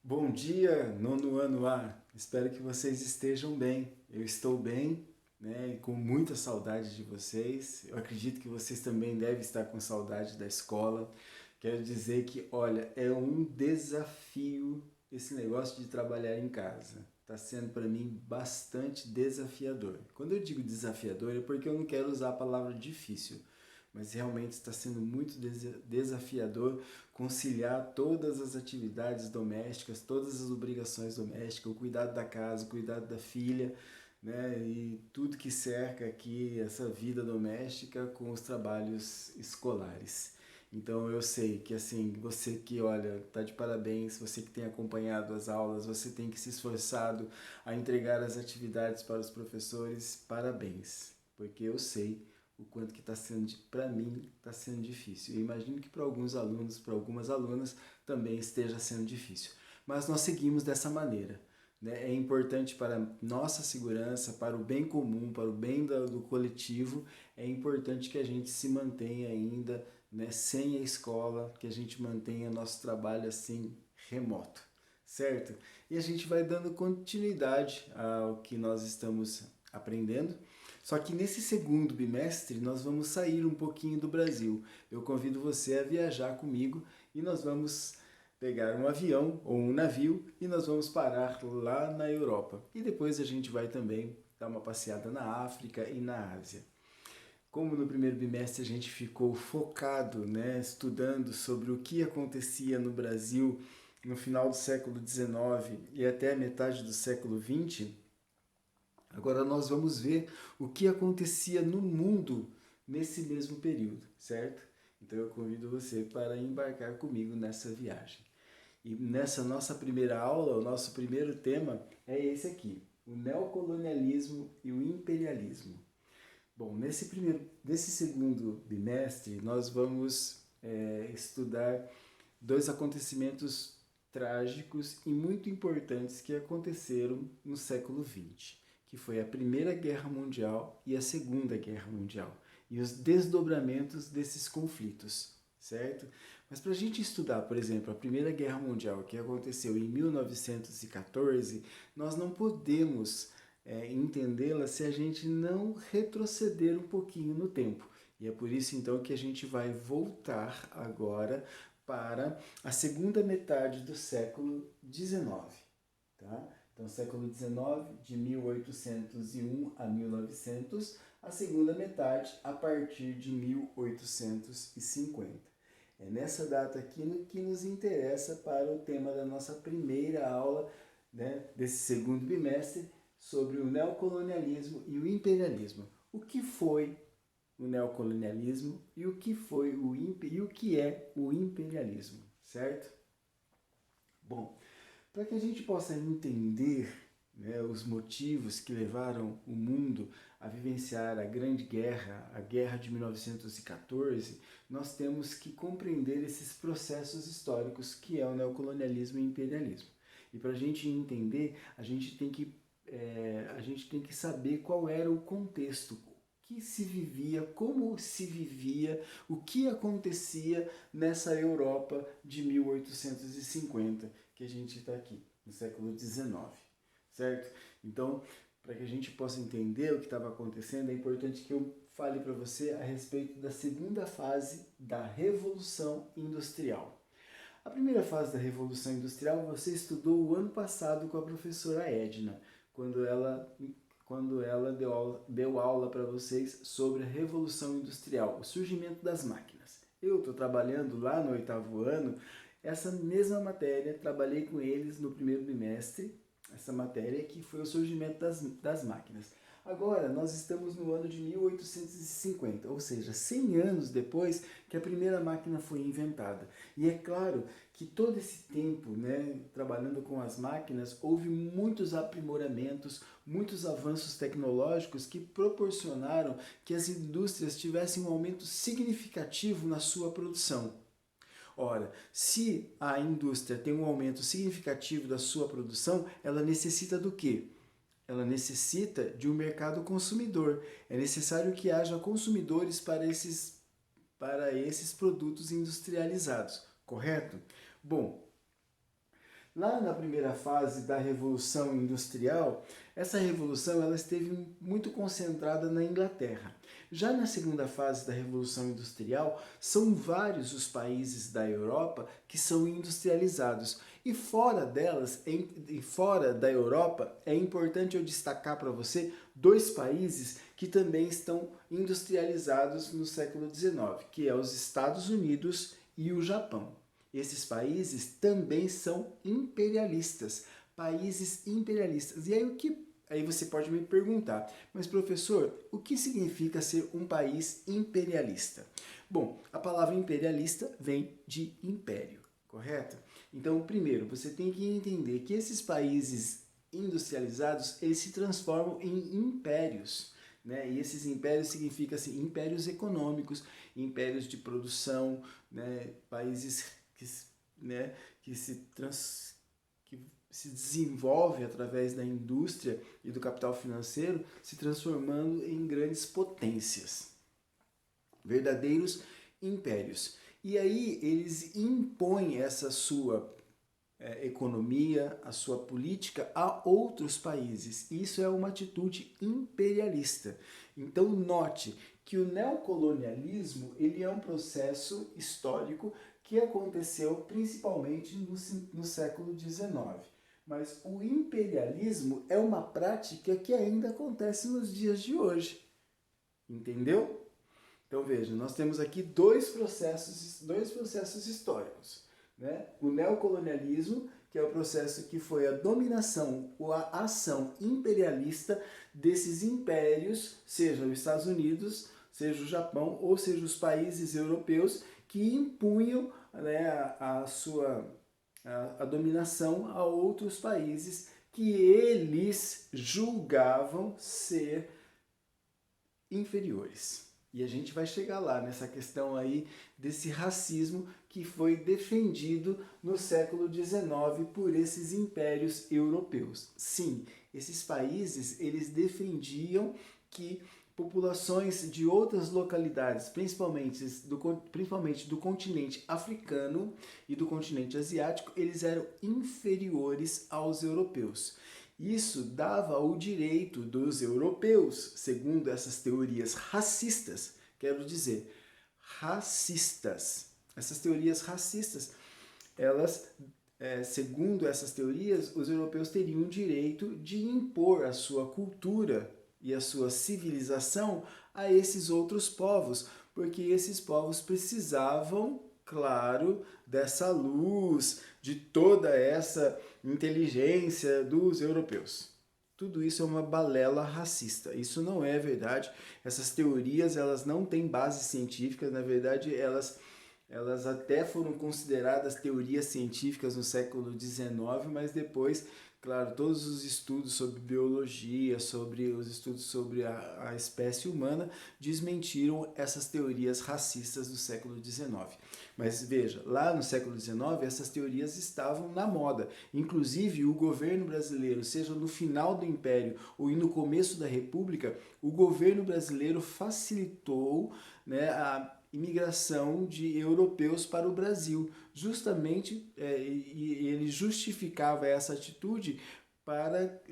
Bom dia, nono ano A. Espero que vocês estejam bem. Eu estou bem, né? E com muita saudade de vocês. Eu acredito que vocês também devem estar com saudade da escola. Quero dizer que, olha, é um desafio esse negócio de trabalhar em casa. Está sendo para mim bastante desafiador. Quando eu digo desafiador é porque eu não quero usar a palavra difícil, mas realmente está sendo muito desafiador conciliar todas as atividades domésticas, todas as obrigações domésticas, o cuidado da casa, o cuidado da filha, né, e tudo que cerca aqui essa vida doméstica com os trabalhos escolares. Então eu sei que assim, você que olha, tá de parabéns, você que tem acompanhado as aulas, você tem que se esforçado a entregar as atividades para os professores, parabéns, porque eu sei o quanto que está sendo, para mim, está sendo difícil. Eu imagino que para alguns alunos, para algumas alunas, também esteja sendo difícil. Mas nós seguimos dessa maneira. Né? É importante para nossa segurança, para o bem comum, para o bem do coletivo, é importante que a gente se mantenha ainda, né, sem a escola, que a gente mantenha nosso trabalho assim remoto, certo? E a gente vai dando continuidade ao que nós estamos aprendendo. Só que nesse segundo bimestre nós vamos sair um pouquinho do Brasil. Eu convido você a viajar comigo e nós vamos pegar um avião ou um navio e nós vamos parar lá na Europa. E depois a gente vai também dar uma passeada na África e na Ásia. Como no primeiro bimestre a gente ficou focado, né, estudando sobre o que acontecia no Brasil no final do século XIX e até a metade do século XX, agora nós vamos ver o que acontecia no mundo nesse mesmo período, certo? Então eu convido você para embarcar comigo nessa viagem. E nessa nossa primeira aula, o nosso primeiro tema é esse aqui: o neocolonialismo e o imperialismo. Bom, nesse segundo bimestre, nós vamos estudar dois acontecimentos trágicos e muito importantes que aconteceram no século XX, que foi a Primeira Guerra Mundial e a Segunda Guerra Mundial, e os desdobramentos desses conflitos, certo? Mas para a gente estudar, por exemplo, a Primeira Guerra Mundial, que aconteceu em 1914, nós não podemos entendê-la se a gente não retroceder um pouquinho no tempo. E é por isso então que a gente vai voltar agora para a segunda metade do século XIX. Tá? Então, século XIX, de 1801 a 1900, a segunda metade a partir de 1850. É nessa data aqui que nos interessa para o tema da nossa primeira aula, né, desse segundo bimestre, sobre o neocolonialismo e o imperialismo. O que foi o neocolonialismo e o que foi e o que é o imperialismo, certo? Bom, para que a gente possa entender, né, os motivos que levaram o mundo a vivenciar a Grande Guerra, a Guerra de 1914, nós temos que compreender esses processos históricos que é o neocolonialismo e o imperialismo. E para a gente entender, a gente tem que saber qual era o contexto, que se vivia, como se vivia, o que acontecia nessa Europa de 1850, que a gente está aqui, no século XIX, certo? Então, para que a gente possa entender o que estava acontecendo, é importante que eu fale para você a respeito da segunda fase da Revolução Industrial. A primeira fase da Revolução Industrial você estudou o ano passado com a professora Edna, quando ela deu aula para vocês sobre a Revolução Industrial, o surgimento das máquinas. Eu estou trabalhando lá no oitavo ano, essa mesma matéria, trabalhei com eles no primeiro bimestre, essa matéria que foi o surgimento das máquinas. Agora, nós estamos no ano de 1850, ou seja, 100 anos depois que a primeira máquina foi inventada. E é claro que todo esse tempo, né, trabalhando com as máquinas, houve muitos aprimoramentos, muitos avanços tecnológicos que proporcionaram que as indústrias tivessem um aumento significativo na sua produção. Ora, se a indústria tem um aumento significativo da sua produção, ela necessita do quê? Ela necessita de um mercado consumidor. É necessário que haja consumidores para esses produtos industrializados, correto? Bom, Lá na primeira fase da Revolução Industrial, essa revolução ela esteve muito concentrada na Inglaterra. Já na segunda fase da Revolução Industrial, são vários os países da Europa que são industrializados. E fora delas, fora da Europa, é importante eu destacar para você dois países que também estão industrializados no século XIX, que é os Estados Unidos e o Japão. Esses países também são imperialistas, países imperialistas. E aí você pode me perguntar, mas professor, o que significa ser um país imperialista? Bom, a palavra imperialista vem de império, correto? Então, primeiro, você tem que entender que esses países industrializados, eles se transformam em impérios, né? E esses impérios significam assim, impérios econômicos, impérios de produção, né? Países que, né, que se desenvolve através da indústria e do capital financeiro, se transformando em grandes potências, verdadeiros impérios. E aí eles impõem essa sua economia, a sua política a outros países. Isso é uma atitude imperialista. Então note que o neocolonialismo ele é um processo histórico que aconteceu principalmente no século XIX. Mas o imperialismo é uma prática que ainda acontece nos dias de hoje. Entendeu? Então veja, nós temos aqui dois processos históricos. Né? O neocolonialismo, que é o processo que foi a dominação ou a ação imperialista desses impérios, seja os Estados Unidos, seja o Japão ou seja os países europeus que impunham, né, a dominação a outros países que eles julgavam ser inferiores. E a gente vai chegar lá nessa questão aí desse racismo que foi defendido no século XIX por esses impérios europeus. Sim, esses países eles defendiam que populações de outras localidades, principalmente do continente africano e do continente asiático, eles eram inferiores aos europeus. Isso dava o direito dos europeus, segundo essas teorias racistas, quero dizer, racistas. Essas teorias racistas, elas, segundo essas teorias, os europeus teriam o direito de impor a sua cultura e a sua civilização a esses outros povos, porque esses povos precisavam, claro, dessa luz, de toda essa inteligência dos europeus. Tudo isso é uma balela racista. Isso não é verdade. Essas teorias elas não têm base científica. Na verdade, elas até foram consideradas teorias científicas no século XIX, mas depois, claro, todos os estudos sobre biologia, sobre os estudos sobre a espécie humana, desmentiram essas teorias racistas do século XIX. Mas veja, lá no século XIX, essas teorias estavam na moda. Inclusive, o governo brasileiro, seja no final do Império ou no começo da República, o governo brasileiro facilitou, né, a imigração de europeus para o Brasil. Justamente, e ele justificava essa atitude para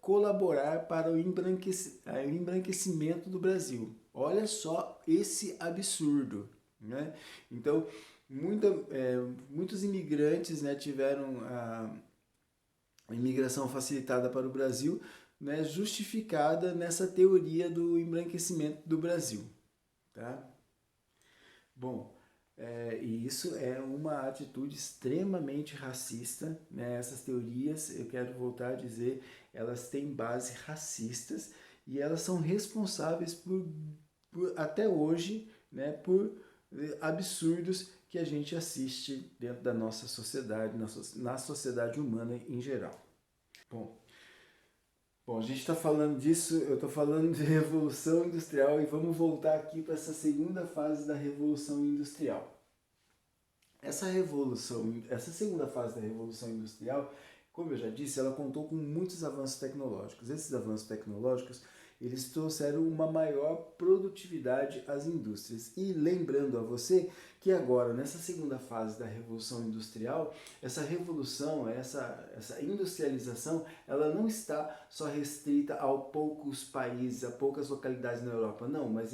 colaborar para o embranquecimento do Brasil. Olha só esse absurdo. Né? Então, muitos imigrantes, né, tiveram a imigração facilitada para o Brasil, né, justificada nessa teoria do embranquecimento do Brasil. Tá? Bom, e isso é uma atitude extremamente racista, né? Essas teorias, eu quero voltar a dizer, elas têm base racistas e elas são responsáveis por até hoje, né, por absurdos que a gente assiste dentro da nossa sociedade, na sociedade humana em geral. Bom, a gente está falando disso, eu estou falando de Revolução Industrial e vamos voltar aqui para essa segunda fase da Revolução Industrial. Essa segunda fase da Revolução Industrial, como eu já disse, ela contou com muitos avanços tecnológicos. Esses avanços tecnológicos, eles trouxeram uma maior produtividade às indústrias. E lembrando a você que agora, nessa segunda fase da Revolução Industrial, essa revolução, essa industrialização, ela não está só restrita a poucos países, a poucas localidades na Europa, não, mas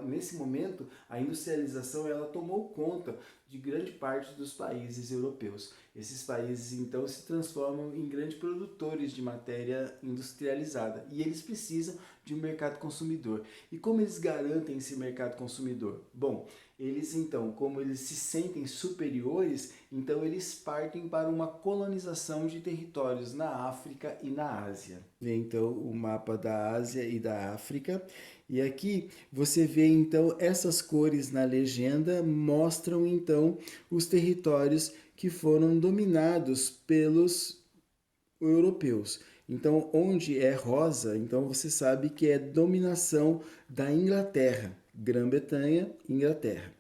nesse momento a industrialização ela tomou conta de grande parte dos países europeus. Esses países então se transformam em grandes produtores de matéria industrializada e eles precisam de um mercado consumidor. E como eles garantem esse mercado consumidor? Bom, eles então, como eles se sentem superiores, então eles partem para uma colonização de territórios na África e na Ásia. Vê então o mapa da Ásia e da África. E aqui você vê então essas cores na legenda mostram então os territórios que foram dominados pelos europeus. Então, onde é rosa, então você sabe que é dominação da Inglaterra, Grã-Bretanha, Inglaterra.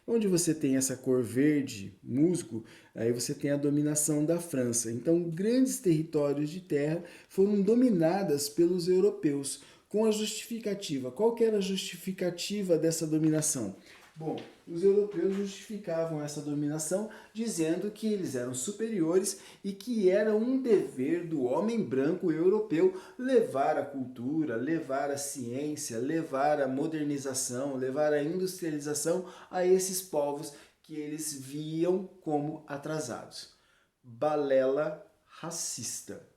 Onde você tem essa cor verde, musgo, aí você tem a dominação da França. Então, grandes territórios de terra foram dominadas pelos europeus, com a justificativa. Qual que era a justificativa dessa dominação? Bom, os europeus justificavam essa dominação dizendo que eles eram superiores e que era um dever do homem branco europeu levar a cultura, levar a ciência, levar a modernização, levar a industrialização a esses povos que eles viam como atrasados. Balela racista.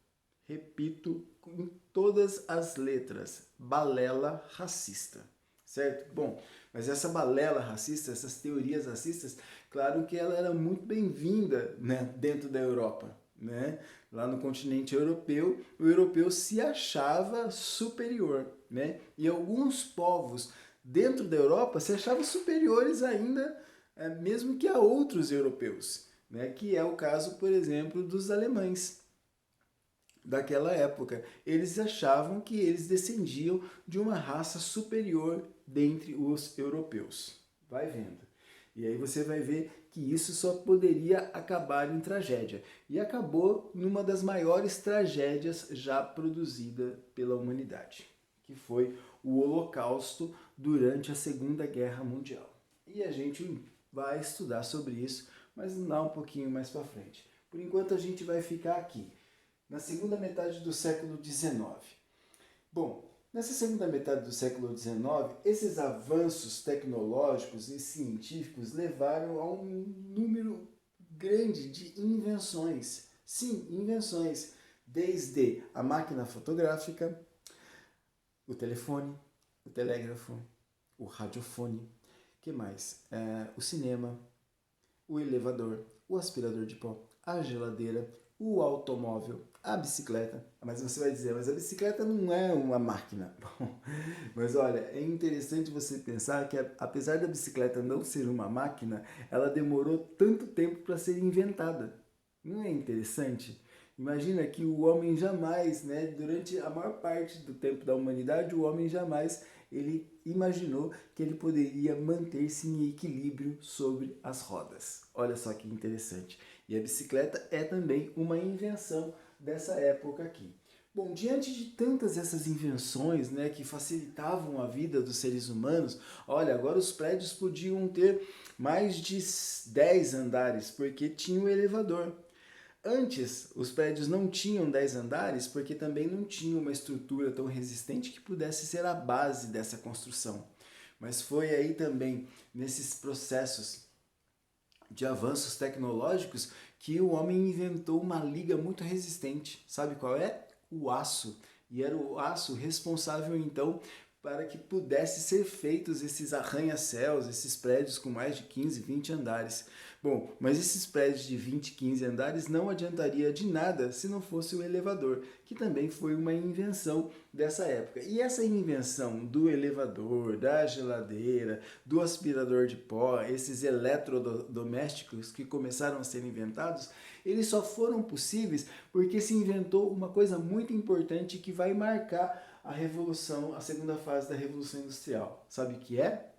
Repito em todas as letras, balela racista, certo? Bom, mas essa balela racista, essas teorias racistas, claro que ela era muito bem-vinda, né, dentro da Europa, né? Lá no continente europeu, o europeu se achava superior, né? E alguns povos dentro da Europa se achavam superiores ainda, mesmo que a outros europeus, né? Que é o caso, por exemplo, dos alemães daquela época. Eles achavam que eles descendiam de uma raça superior dentre os europeus. Vai vendo. E aí você vai ver que isso só poderia acabar em tragédia. E acabou numa das maiores tragédias já produzida pela humanidade, que foi o Holocausto durante a Segunda Guerra Mundial. E a gente vai estudar sobre isso, mas lá um pouquinho mais para frente. Por enquanto a gente vai ficar aqui na segunda metade do século XIX. Bom, nessa segunda metade do século XIX, esses avanços tecnológicos e científicos levaram a um número grande de invenções. Sim, invenções. Desde a máquina fotográfica, o telefone, o telégrafo, o radiofone, que mais? O cinema, o elevador, o aspirador de pó, a geladeira, o automóvel, a bicicleta. Mas você vai dizer, mas a bicicleta não é uma máquina. Bom, mas olha, é interessante você pensar que apesar da bicicleta não ser uma máquina, ela demorou tanto tempo para ser inventada. Não é interessante? Imagina que o homem jamais, né, durante a maior parte do tempo da humanidade, o homem jamais ele imaginou que ele poderia manter-se em equilíbrio sobre as rodas. Olha só que interessante. E a bicicleta é também uma invenção dessa época aqui. Bom, diante de tantas essas invenções, né, que facilitavam a vida dos seres humanos, olha, agora os prédios podiam ter mais de 10 andares, porque tinha o elevador. Antes, os prédios não tinham 10 andares porque também não tinha uma estrutura tão resistente que pudesse ser a base dessa construção. Mas foi aí também, nesses processos de avanços tecnológicos, que o homem inventou uma liga muito resistente. Sabe qual é? O aço. E era o aço responsável, então, para que pudesse ser feitos esses arranha-céus, esses prédios com mais de 15, 20 andares. Bom, mas esses prédios de 20, 15 andares não adiantaria de nada se não fosse o elevador, que também foi uma invenção dessa época. E essa invenção do elevador, da geladeira, do aspirador de pó, esses eletrodomésticos que começaram a ser inventados, eles só foram possíveis porque se inventou uma coisa muito importante que vai marcar a revolução, a segunda fase da Revolução Industrial. Sabe o que é?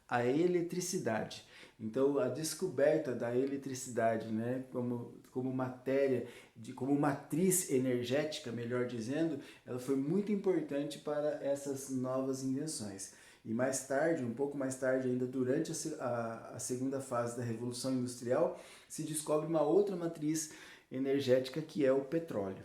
A eletricidade. Então, a descoberta da eletricidade, né, como matéria, como matriz energética, melhor dizendo, ela foi muito importante para essas novas invenções. E mais tarde, um pouco mais tarde ainda, durante a segunda fase da Revolução Industrial, se descobre uma outra matriz energética que é o petróleo.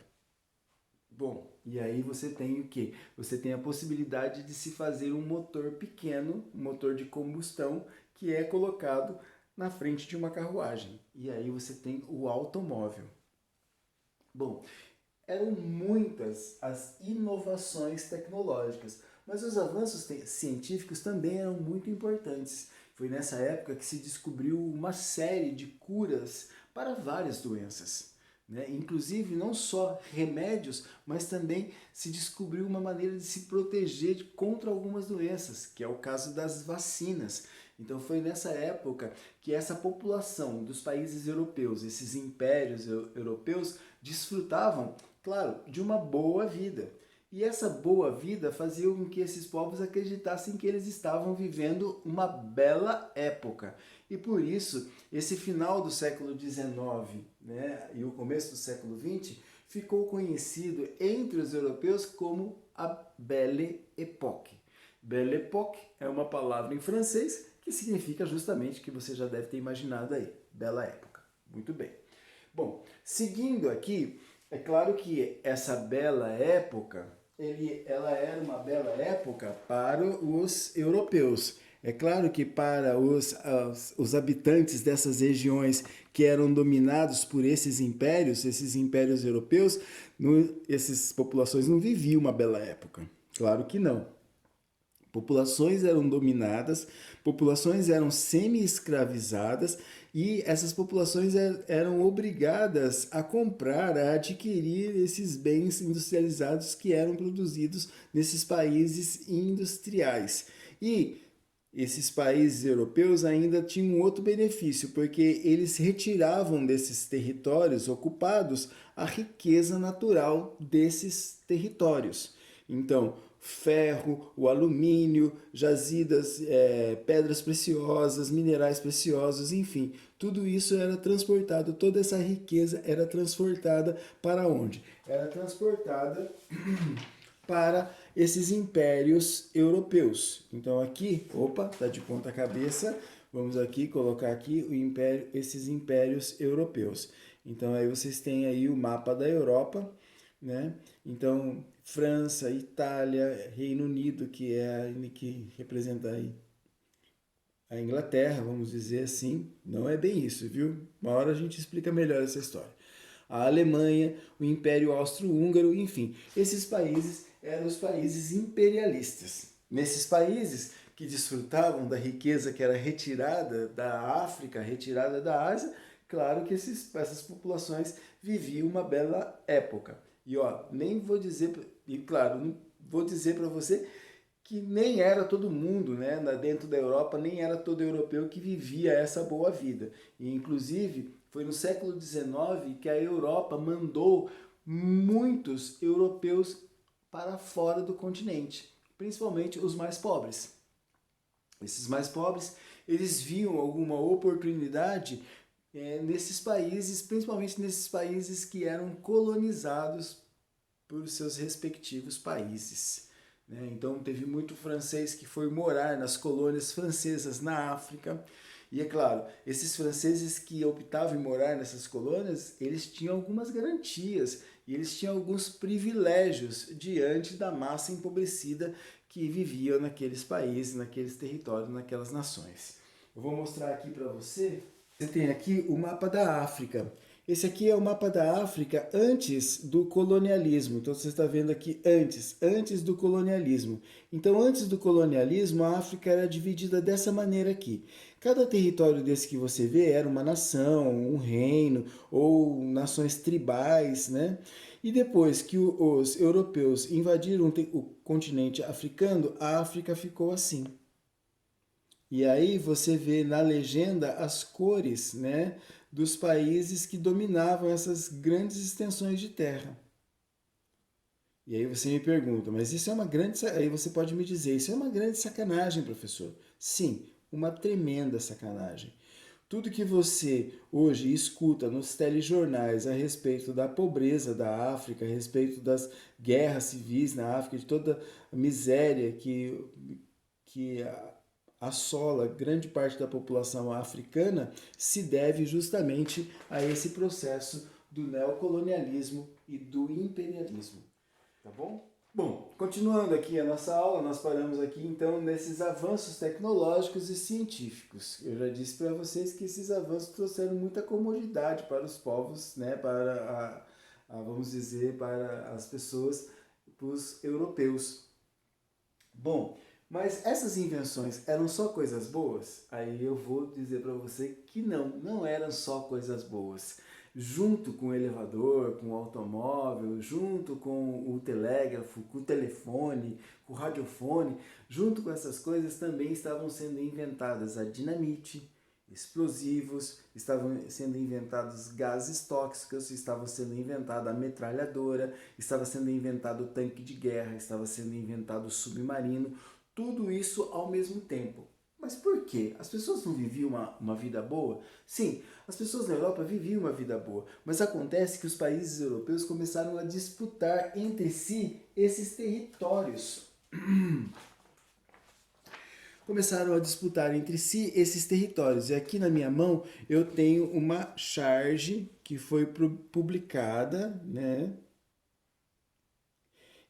Bom, e aí você tem o quê? Você tem a possibilidade de se fazer um motor pequeno, um motor de combustão, que é colocado na frente de uma carruagem. E aí você tem o automóvel. Bom, eram muitas as inovações tecnológicas, mas os avanços científicos também eram muito importantes. Foi nessa época que se descobriu uma série de curas para várias doenças. Né? Inclusive, não só remédios, mas também se descobriu uma maneira de se proteger contra algumas doenças, que é o caso das vacinas. Então foi nessa época que essa população dos países europeus, esses impérios europeus, desfrutavam, claro, de uma boa vida. E essa boa vida fazia com que esses povos acreditassem que eles estavam vivendo uma bela época. E por isso, esse final do século XIX, né, e o começo do século XX ficou conhecido entre os europeus como a Belle Époque. Belle Époque é uma palavra em francês que significa justamente o que você já deve ter imaginado aí, bela época. Muito bem. Bom, seguindo aqui, é claro que essa bela época, ela era uma bela época para os europeus. É claro que para os habitantes dessas regiões que eram dominados por esses impérios europeus, essas populações não viviam uma bela época. Claro que não. Populações eram dominadas, populações eram semi-escravizadas e essas populações eram obrigadas a comprar, a adquirir esses bens industrializados que eram produzidos nesses países industriais. E esses países europeus ainda tinham um outro benefício, porque eles retiravam desses territórios ocupados a riqueza natural desses territórios. Então, ferro, o alumínio, jazidas, pedras preciosas, minerais preciosos, enfim, tudo isso era transportado, toda essa riqueza era transportada para onde? Era transportada para esses impérios europeus. Então aqui, opa, tá de ponta cabeça, vamos aqui colocar aqui esses impérios europeus. Então aí vocês têm aí o mapa da Europa, né? Então França, Itália, Reino Unido, que representa aí a Inglaterra, vamos dizer assim, não é bem isso, viu? Uma hora a gente explica melhor essa história. A Alemanha, o Império Austro-Húngaro, enfim, esses países eram os países imperialistas. Nesses países que desfrutavam da riqueza que era retirada da África, retirada da Ásia, claro que essas populações viviam uma bela época. E ó, nem vou dizer, e claro, não vou dizer para você que nem era todo mundo, né, dentro da Europa, nem era todo europeu que vivia essa boa vida. E inclusive foi no século XIX que a Europa mandou muitos europeus para fora do continente, principalmente os mais pobres. Esses mais pobres, eles viam alguma oportunidade nesses países, principalmente nesses países que eram colonizados por seus respectivos países. Né? Então teve muito francês que foi morar nas colônias francesas na África. E é claro, esses franceses que optavam em morar nessas colônias, eles tinham algumas garantias e eles tinham alguns privilégios diante da massa empobrecida que vivia naqueles países, naqueles territórios, naquelas nações. Eu vou mostrar aqui para você. Você tem aqui o mapa da África. Esse aqui é o mapa da África antes do colonialismo. Então você está vendo aqui antes do colonialismo. Então antes do colonialismo a África era dividida dessa maneira aqui. Cada território desse que você vê era uma nação, um reino ou nações tribais, né? E depois que os europeus invadiram o continente africano, a África ficou assim. E aí você vê na legenda as cores, né, dos países que dominavam essas grandes extensões de terra. E aí você me pergunta, mas isso é uma grande... Aí você pode me dizer, isso é uma grande sacanagem, professor. Sim, uma tremenda sacanagem. Tudo que você hoje escuta nos telejornais a respeito da pobreza da África, a respeito das guerras civis na África, de toda a miséria que que assola grande parte da população africana se deve justamente a esse processo do neocolonialismo e do imperialismo. Tá bom? Bom, continuando aqui a nossa aula, nós paramos aqui então nesses avanços tecnológicos e científicos. Eu já disse para vocês que esses avanços trouxeram muita comodidade para os povos, né, para vamos dizer, para as pessoas, para os europeus. Bom, mas essas invenções eram só coisas boas? Aí eu vou dizer para você que não eram só coisas boas. Junto com o elevador, com o automóvel, junto com o telégrafo, com o telefone, com o radiofone, junto com essas coisas também estavam sendo inventadas a dinamite, explosivos, estavam sendo inventados gases tóxicos, estava sendo inventada a metralhadora, estava sendo inventado o tanque de guerra, estava sendo inventado o submarino, tudo isso ao mesmo tempo. Mas por quê? As pessoas não viviam uma vida boa? Sim, as pessoas na Europa viviam uma vida boa, mas acontece que os países europeus começaram a disputar entre si esses territórios. Começaram a disputar entre si esses territórios. E aqui na minha mão eu tenho uma charge que foi publicada, né,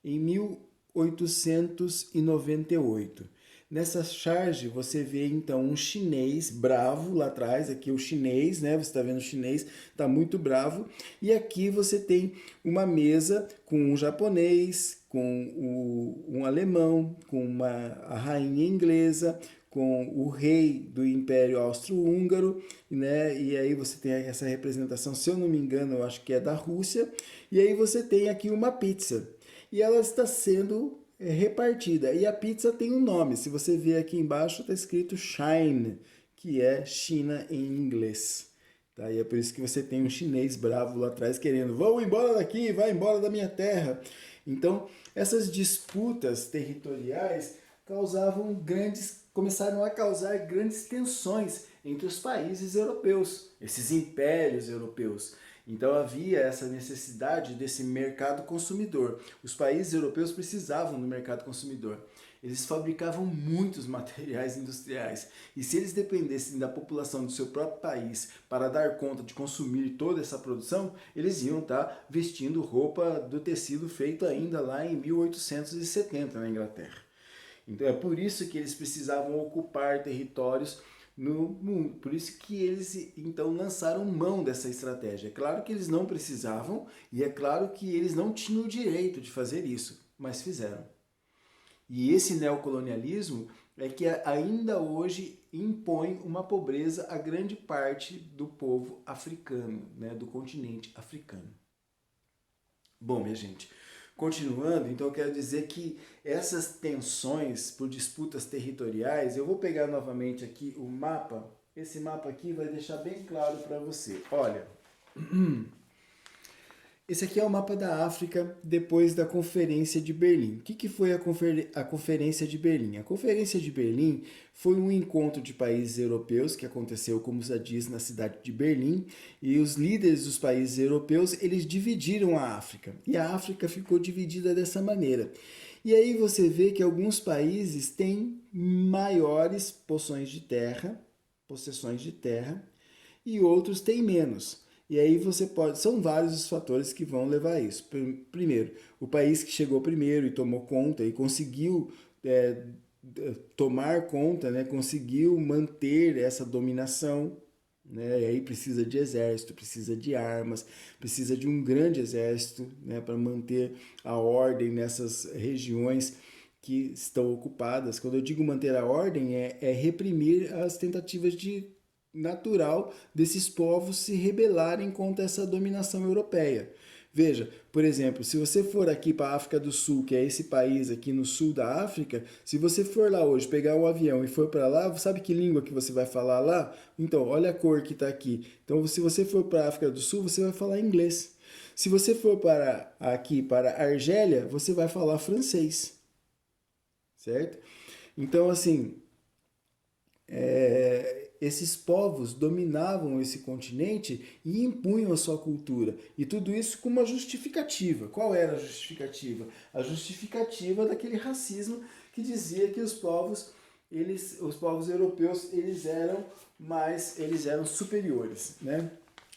em 1898. Nessa charge você vê então um chinês bravo lá atrás, aqui o chinês, né? Você está vendo o chinês, está muito bravo. E aqui você tem uma mesa com um japonês, com um alemão, com a rainha inglesa, com o rei do Império Austro-Húngaro, né? E aí você tem essa representação, se eu não me engano, eu acho que é da Rússia. E aí você tem aqui uma pizza. E ela está sendo repartida. E a pizza tem um nome. Se você ver aqui embaixo, está escrito Shine, que é China em inglês. Tá? E é por isso que você tem um chinês bravo lá atrás querendo, vão embora daqui, vai embora da minha terra. Então, essas disputas territoriais começaram a causar grandes tensões entre os países europeus, esses impérios europeus. Então havia essa necessidade desse mercado consumidor. Os países europeus precisavam do mercado consumidor. Eles fabricavam muitos materiais industriais e se eles dependessem da população do seu próprio país para dar conta de consumir toda essa produção, eles iam estar vestindo roupa do tecido feito ainda lá em 1870 na Inglaterra. Então é por isso que eles precisavam ocupar territórios no mundo. Por isso que eles então lançaram mão dessa estratégia. É claro que eles não precisavam e é claro que eles não tinham o direito de fazer isso, mas fizeram. E esse neocolonialismo é que ainda hoje impõe uma pobreza a grande parte do povo africano, né, do continente africano. Bom, minha gente, continuando, então eu quero dizer que essas tensões por disputas territoriais, eu vou pegar novamente aqui o mapa. Esse mapa aqui vai deixar bem claro para você. Olha, esse aqui é o mapa da África depois da Conferência de Berlim. O que foi a Conferência de Berlim? A Conferência de Berlim foi um encontro de países europeus que aconteceu, como já diz, na cidade de Berlim, e os líderes dos países europeus, eles dividiram a África. E a África ficou dividida dessa maneira. E aí você vê que alguns países têm maiores possessões de terra, e outros têm menos. E aí são vários os fatores que vão levar a isso. Primeiro, o país que chegou primeiro e tomou conta e conseguiu tomar conta, né, conseguiu manter essa dominação, né, e aí precisa de exército, precisa de armas, precisa de um grande exército, né, para manter a ordem nessas regiões que estão ocupadas. Quando eu digo manter a ordem, é reprimir as tentativas natural desses povos se rebelarem contra essa dominação europeia. Veja, por exemplo, se você for aqui para a África do Sul, que é esse país aqui no sul da África, se você for lá hoje, pegar um avião e for para lá, sabe que língua que você vai falar lá? Então, olha a cor que está aqui. Então, se você for para a África do Sul, você vai falar inglês. Se você for para a Argélia, você vai falar francês. Certo? Então, assim, esses povos dominavam esse continente e impunham a sua cultura. E tudo isso com uma justificativa. Qual era a justificativa? A justificativa daquele racismo que dizia que os povos os povos europeus, eles eram superiores, né?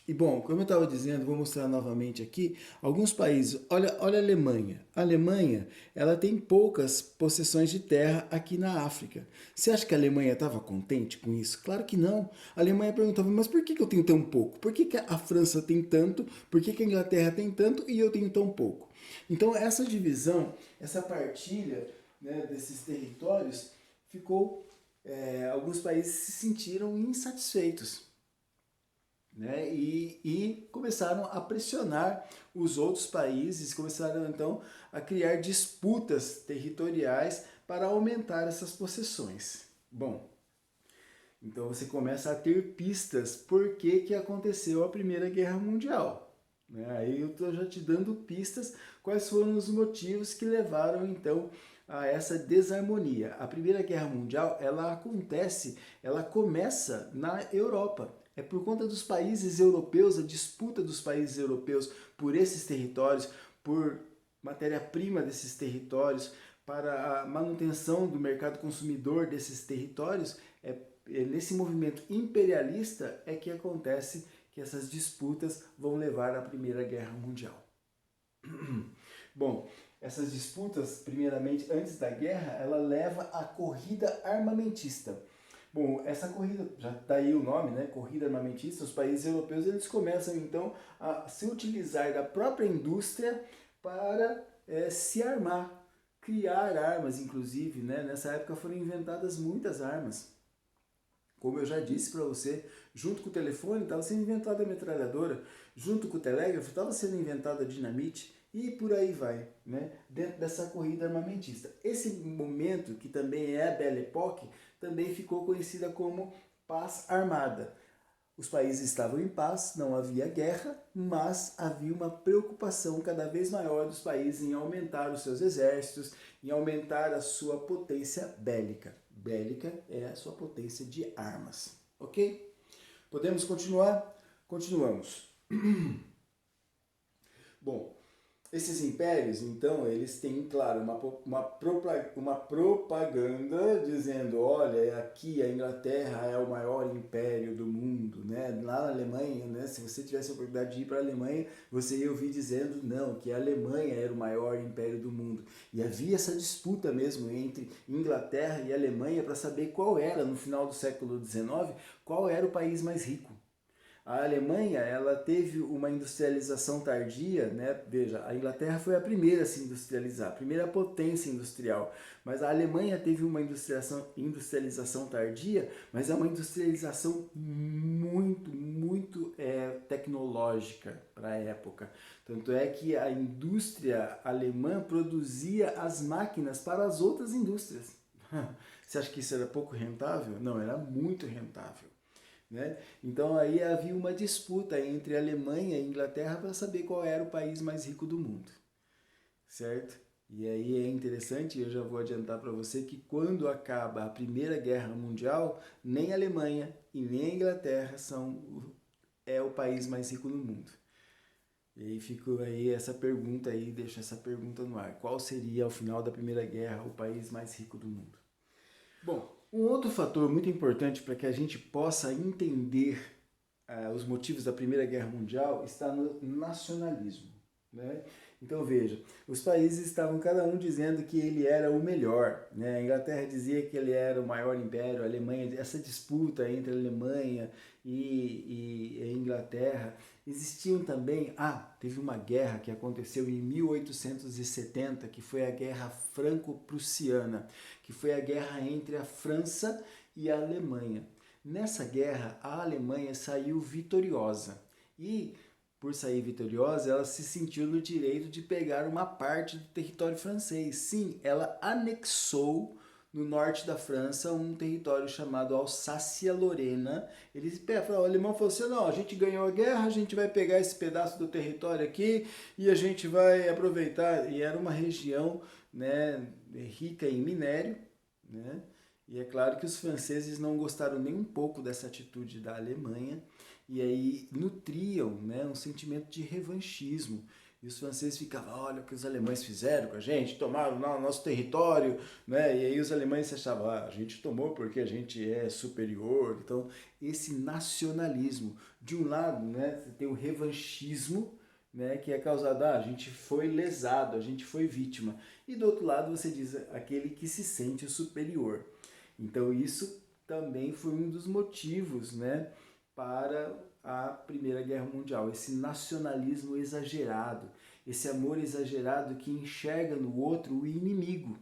E bom, como eu estava dizendo, vou mostrar novamente aqui, alguns países, olha a Alemanha. A Alemanha, ela tem poucas possessões de terra aqui na África. Você acha que a Alemanha estava contente com isso? Claro que não. A Alemanha perguntava, mas por que eu tenho tão pouco? Por que a França tem tanto? Por que a Inglaterra tem tanto e eu tenho tão pouco? Então essa divisão, essa partilha, né, desses territórios, alguns países se sentiram insatisfeitos, né? E começaram a pressionar os outros países, começaram então a criar disputas territoriais para aumentar essas possessões. Bom, então você começa a ter pistas por que aconteceu a Primeira Guerra Mundial. Né? Aí eu estou já te dando pistas quais foram os motivos que levaram então a essa desarmonia. A Primeira Guerra Mundial, ela começa na Europa. É por conta dos países europeus, a disputa dos países europeus por esses territórios, por matéria-prima desses territórios, para a manutenção do mercado consumidor desses territórios, nesse movimento imperialista é que acontece que essas disputas vão levar à Primeira Guerra Mundial. Bom, essas disputas, primeiramente, antes da guerra, ela leva à corrida armamentista. Bom, essa corrida, já está aí o nome, né? Corrida armamentista, os países europeus eles começam então a se utilizar da própria indústria para se armar, criar armas, inclusive, né? Nessa época foram inventadas muitas armas. Como eu já disse para você, junto com o telefone estava sendo inventada a metralhadora, junto com o telégrafo estava sendo inventada a dinamite e por aí vai, né? Dentro dessa corrida armamentista. Esse momento, que também é a Belle Époque, também ficou conhecida como paz armada. Os países estavam em paz, não havia guerra, mas havia uma preocupação cada vez maior dos países em aumentar os seus exércitos, em aumentar a sua potência bélica. Bélica é a sua potência de armas, ok? Podemos continuar? Continuamos. Bom, esses impérios, então, eles têm, claro, uma propaganda dizendo, olha, aqui a Inglaterra é o maior império do mundo, né? Lá na Alemanha, né? Se você tivesse a oportunidade de ir para a Alemanha, você ia ouvir dizendo, não, que a Alemanha era o maior império do mundo. E havia essa disputa mesmo entre Inglaterra e Alemanha para saber qual era, no final do século XIX, qual era o país mais rico. A Alemanha, ela teve uma industrialização tardia, né? Veja, a Inglaterra foi a primeira a se industrializar, a primeira potência industrial, mas a Alemanha teve uma industrialização tardia, mas é uma industrialização muito tecnológica para a época. Tanto é que a indústria alemã produzia as máquinas para as outras indústrias. Você acha que isso era pouco rentável? Não, era muito rentável. Né? Então aí havia uma disputa entre a Alemanha e a Inglaterra para saber qual era o país mais rico do mundo, certo? E aí é interessante, eu já vou adiantar para você que quando acaba a Primeira Guerra Mundial, nem a Alemanha e nem a Inglaterra é o país mais rico do mundo. E aí fica aí essa pergunta aí, deixa essa pergunta no ar. Qual seria ao final da Primeira Guerra o país mais rico do mundo? Bom, um outro fator muito importante para que a gente possa entender os motivos da Primeira Guerra Mundial está no nacionalismo. Né? Então veja, os países estavam cada um dizendo que ele era o melhor. Né? A Inglaterra dizia que ele era o maior império, a Alemanha, essa disputa entre a Alemanha e a Inglaterra. Existiam também, teve uma guerra que aconteceu em 1870, que foi a Guerra Franco-Prussiana, que foi a guerra entre a França e a Alemanha. Nessa guerra, a Alemanha saiu vitoriosa e, por sair vitoriosa, ela se sentiu no direito de pegar uma parte do território francês. Sim, ela anexou no norte da França um território chamado Alsácia-Lorena. O alemão falou assim, não, a gente ganhou a guerra, a gente vai pegar esse pedaço do território aqui e a gente vai aproveitar. E era uma região, né, rica em minério, né? E é claro que os franceses não gostaram nem um pouco dessa atitude da Alemanha e aí nutriam, né, um sentimento de revanchismo. E os franceses ficavam, olha o que os alemães fizeram com a gente, tomaram o nosso território, né? E aí os alemães se achavam, a gente tomou porque a gente é superior. Então, esse nacionalismo, de um lado, né, você tem o revanchismo, né, que é causado, a gente foi lesado, a gente foi vítima. E do outro lado você diz, aquele que se sente superior. Então isso também foi um dos motivos, né, para a Primeira Guerra Mundial, esse nacionalismo exagerado, esse amor exagerado que enxerga no outro o inimigo.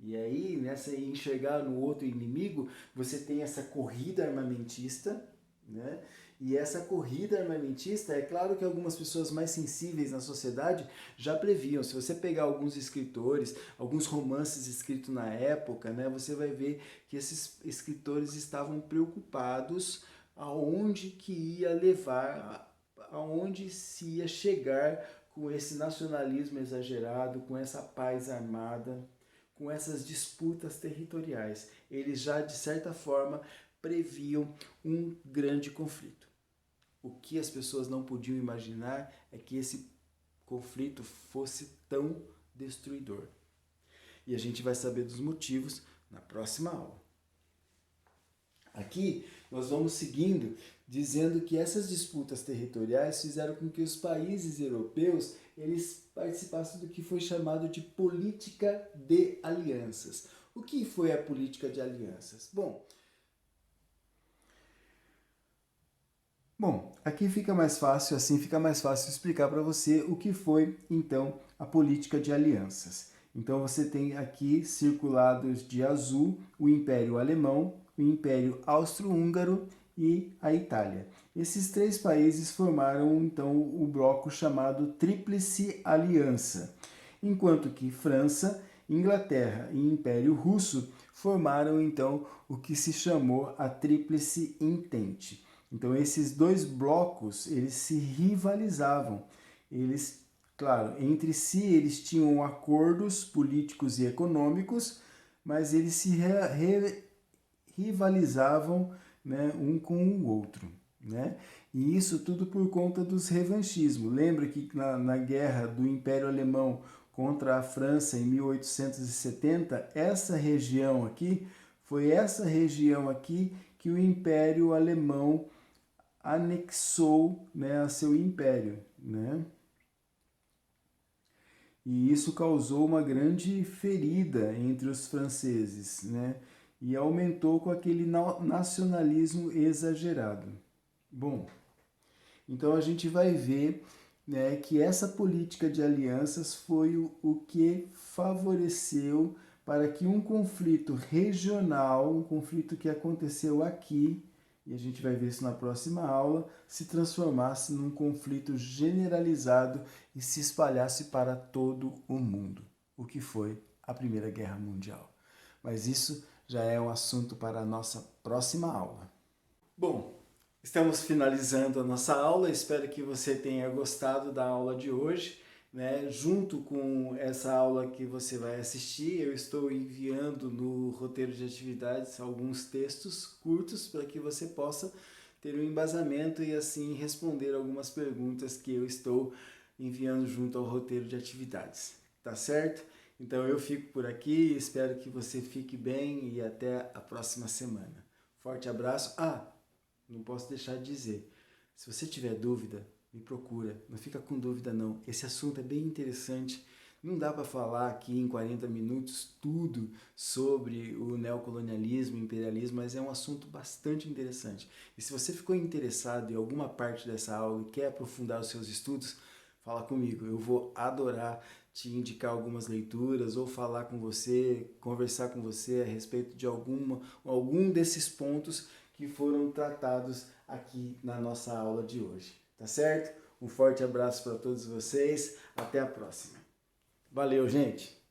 E aí, nessa enxergar no outro inimigo, você tem essa corrida armamentista, né? E essa corrida armamentista, é claro que algumas pessoas mais sensíveis na sociedade já previam. Se você pegar alguns escritores, alguns romances escritos na época, né, você vai ver que esses escritores estavam preocupados aonde que ia levar, aonde se ia chegar com esse nacionalismo exagerado, com essa paz armada, com essas disputas territoriais. Eles já, de certa forma, previam um grande conflito. O que as pessoas não podiam imaginar é que esse conflito fosse tão destruidor. E a gente vai saber dos motivos na próxima aula. Aqui nós vamos seguindo dizendo que essas disputas territoriais fizeram com que os países europeus eles participassem do que foi chamado de política de alianças. O que foi a política de alianças? Bom, aqui fica mais fácil, assim fica mais fácil explicar para você o que foi então a política de alianças. Então você tem aqui circulados de azul o Império Alemão, o Império Austro-Húngaro e a Itália. Esses três países formaram então o bloco chamado Tríplice Aliança, enquanto que França, Inglaterra e Império Russo formaram então o que se chamou a Tríplice Entente. Então esses dois blocos, eles se rivalizavam. Eles, claro, entre si eles tinham acordos políticos e econômicos, mas eles se rivalizavam, né, um com o outro, né? E isso tudo por conta dos revanchismos. Lembra que na guerra do Império Alemão contra a França em 1870, essa região aqui, foi essa região aqui que o Império Alemão anexou, né, a seu império, né? E isso causou uma grande ferida entre os franceses, né? E aumentou com aquele nacionalismo exagerado. Bom, então a gente vai ver, né, que essa política de alianças foi o que favoreceu para que um conflito regional, um conflito que aconteceu aqui, e a gente vai ver isso na próxima aula, se transformasse num conflito generalizado e se espalhasse para todo o mundo, o que foi a Primeira Guerra Mundial. Mas isso já é um assunto para a nossa próxima aula. Bom, estamos finalizando a nossa aula, espero que você tenha gostado da aula de hoje. Né? Junto com essa aula que você vai assistir, eu estou enviando no roteiro de atividades alguns textos curtos para que você possa ter um embasamento e assim responder algumas perguntas que eu estou enviando junto ao roteiro de atividades. Tá certo? Então eu fico por aqui, espero que você fique bem e até a próxima semana. Forte abraço. Não posso deixar de dizer, se você tiver dúvida, me procura, não fica com dúvida não. Esse assunto é bem interessante. Não dá para falar aqui em 40 minutos tudo sobre o neocolonialismo, o imperialismo, mas é um assunto bastante interessante. E se você ficou interessado em alguma parte dessa aula e quer aprofundar os seus estudos, fala comigo. Eu vou adorar te indicar algumas leituras ou falar com você, conversar com você a respeito de algum desses pontos que foram tratados aqui na nossa aula de hoje. Tá certo? Um forte abraço para todos vocês. Até a próxima. Valeu, gente!